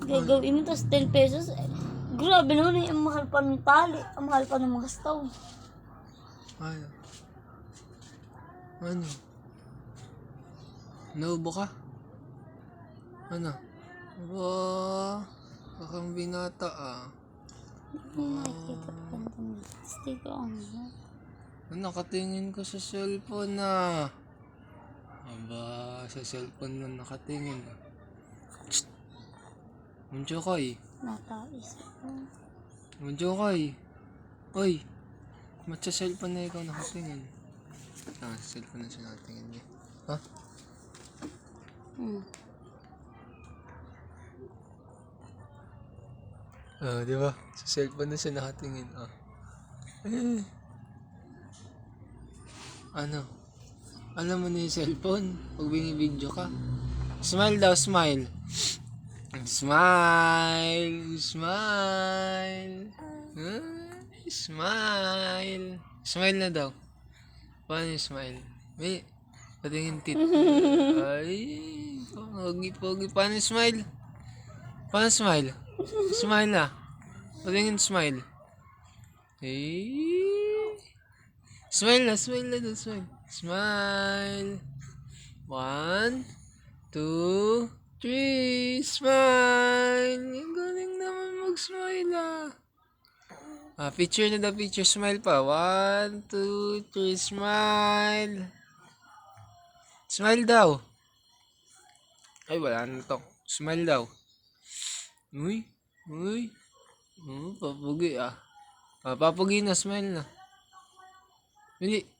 Gagawin mo, tapos 10 pesos. Grabe naman eh, ang mahal pa ng tali. Ang mahal pa ng mga stove. Ano? Ano? Naubo ka? Ano? Wow, kakang binata ah. Nakikita ko pa ng stick on. Nakatingin ko sa cellphone na. Aba, sa cellphone na nakatingin. Muncho koy. Natais ko. Muncho koy. Oy, mat sa cellphone na ikaw nakatingin. Sa cellphone na siya nakatingin eh. Ha? Di ba? Sa cellphone na siya nakatingin. Ano? Alam mo na yung cellphone? Pag binibidyo ka. Smile daw, smile. Smile. Smile. Smile. Smile na daw. Paano yung smile? May, patingin tit. Ay, pogi. Paano yung smile? Paano smile? Smile na. Patingin smile. Smile na daw, smile. Smile. 1, 2, 3. Smile. Ang galing naman mag-smile picture na daw, picture. Smile pa. 1, 2, 3. Smile. Smile daw. Ay, wala na to. Smile daw. Uy. Papugi papugi na, smile na. Hindi.